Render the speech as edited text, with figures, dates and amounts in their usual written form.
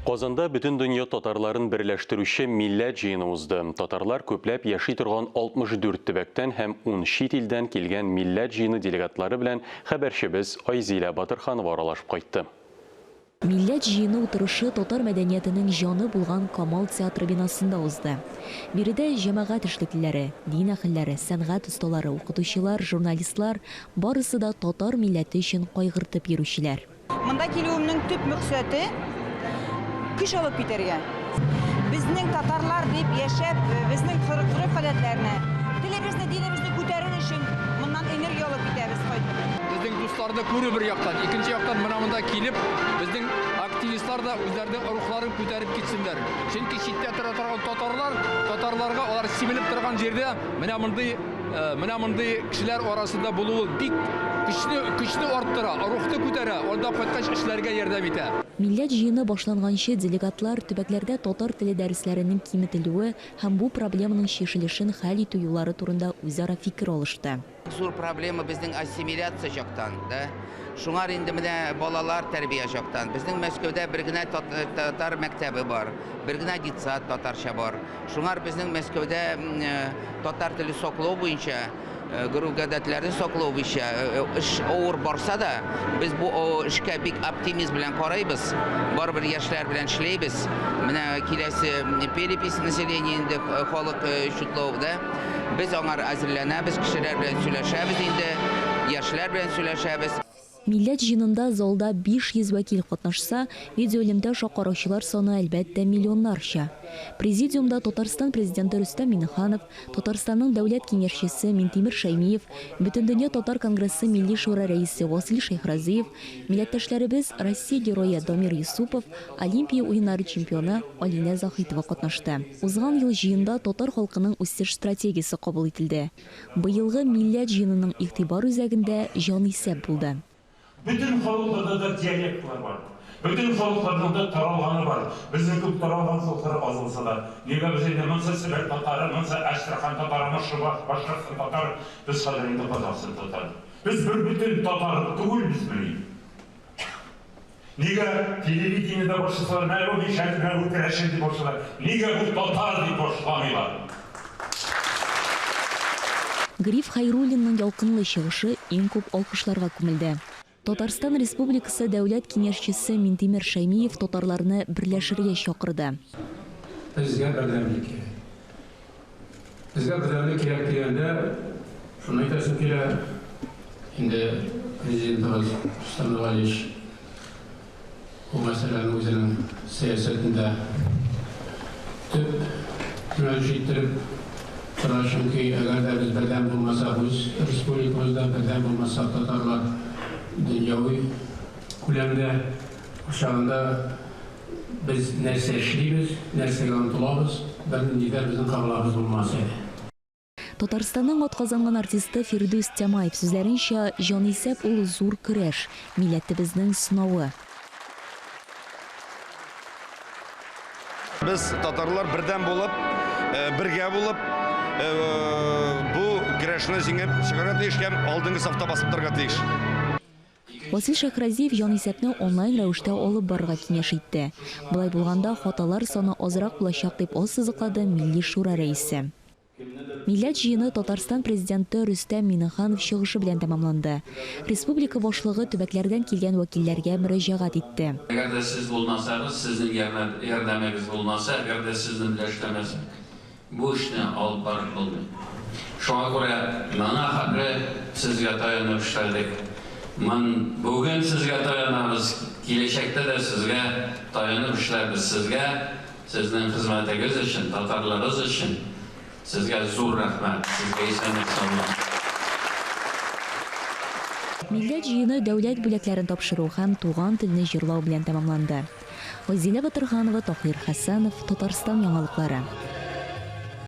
Qozanda bütün dünya tatarların birləştirüşü millət jiyini uzdu. Tatarlar köpləb yaşay turğan 64 tübəkdən həm 10 şit ildən kelgən millət jiyini delegatları bilən xəbərçimiz Ayzilə Batırxanova aralaşıb qayıtdı. Millət jiyini oturışı Tatar mədəniyyətinin janı bulğan Kamal teatr binasında uzdu. Biride cəmaət işlikliləri, din əhilləri, sənğət ustaları, oxutucular, jurnalistlar barısı da Tatar milləti üçün qayğırtıb yürüşlər. Mında kelüümün tüp məqsədi güç alıp bitirgen. Bizning Tatarlar deyip yaşayıp, bizning xırık adetlerine, dilimizni, dinimizni ko'tarish için bundan energiya alıp bitiriz. Bizning dostlarını ko'rib bir yoqdan, ikinci yoqdan mınamında kelip, bizning aktivistlar da özlerinin ruhlarını ko'tarib ketsinler. Çünkü şiddet turgan Tatarlarga ular sivilip turgan yerde mınamınday kişiler arasında buluğu bik güçlü orttıra, ruhtu ko'tara, onda qatnaş işlerge yardam ete. Millət jiyini başlanğançı delegatlar tübəklərdə Tatar tili dərslərinin kimitilüğü həm bu problemanın şeşilişin həll etü yolları turunda üzara fikir alışdı. Zor problemi bizning assimilyasiya joqdan da. Şuңар indi менә балалар тәрбия joqdan. Bizning Мәскәүдә bir генә татар мәктәбе бар, bir генә детсад татарча бар. Шуңар bizning Мәскәүдә татар теле саклау буенча Груп гадәтләрен саклау буенча эш авыр барса да, без бу эшкә бик оптимизм белән карайбыз. Барыбер яшьләр белән эшләйбез. Менә киләсе перепись населения инде халык шутлауда biz аңар әзерләнәбез, кешеләр белән сөйләшәбез инде, яшьләр белән сөйләшәбез. Millət jiyinində залда 500 vəkil qatnaşsa, videolimdə şaqaraşılar sonu əlbəttə milyonlarca. Prezidiumda Tatarstan prezidenti Rüstəm Minixanov, Tatarstanın dövlət kengəşçisi Mintimir Şaymiyev, Bütün Dünya Tatar Kongresi Milli Şura rəisi Vasil Şeyxraziyev, millətdaşlarımız Rossiya geroyu Damir Yusupov, Olimpiya oyunları çempionu Alina Zahitova qatnaşdı. Uzğan yıl jiyində Tatar xalqının үсеш strategiyası qəbul edildi. Bu yılғы millət jiyininin iqtibar üzəgində jan isəb buldu. Bütün halklarda da diyalekler var. Bütün halklarda da taralğanı var. Bizim köp taralğan halkları az olsa da. Nega biz indi mınsa Sibir Tatarı, mınsa Aştrahan Tatarı, Mırşıbaq, Başkasın Tatar, biz Kadarında Kazaqsın Tatar. Biz bir bütün Tatar tugul biz bileyim. Nega televizyonda başlasalar, Nairobi şəhərində Ukraşin deyib başlalar. Nega bu Tatar deyib başlamıyorlar. Grif Xayrullinның ялкынлы чыгышы иң күп алкышларга күмелде. Татарстан Республикасы дәүләт киңәшчесе Минтимир Шаймиев татарларны берләшергә чакырды. Безгә бердәмлек кирәк. Безгә бердәмлек кирәк дигәндә, шуны әйтәсем килә. Инде президентыбыз Рустам Галич бу мәсьәләне үзенең сәясәтендә төп мөрәҗәгать итеп тора, чөнки әгәр дә без бердәм булмасак, үз республикабызда бердәм булмасак, татарлар dünyavi күләмдә ошагында biz нәрсә эшлибез, нәрсәгә омтылабыз, бернинди дә безнең кабылабыз булмас иде. Татарстанның атказанган артисты Фирдус Тямаев сүзләренчә, җанисәп ул зур көрәш, милләтебезнең сынавы. Biz татарлар бердәм булып, бергә булып, бу көрәшне җиңеп чыгарга тиеш һәм алдынгы сафта басып торырга тиеш. Васил Шейхразиев җанисәпне онлайн рәвештә алып барырга киңәш итте. Булай булганда хаталар саны азрак булачак дип ассызыклады Милли Шура рәисе. Millət jiyini Татарстан президенты Рөстәм Миниханов чыгышы белән тәмамланды. Республика башлыгы төбәкләрдән килгән вәкилләргә мөрәҗәгать итте. Әгәр дә сез булмасагыз, сезнең ярдәмегез булмаса, әгәр дә сезне беләшләмәсәк, бу эшне алып барып булмый. Шуңа күрә моңа хәтле сезгә таянып эшләдек. Мен бүген сезгә таянабыз, киләчәктә дә сезгә таянып эшләбез. Сезгә, сезнең хезмәтегез өчен, татарларыбыз өчен sizga zor rəhmət, sizga isənlik sağlam. Millət jiyini dövlət бүләкләрен тапшыру һәм туган телне җырлау белән тәмамланды. Айзилә Батырханова, Тахир Хәсәнов, Татарстан яңалыклары.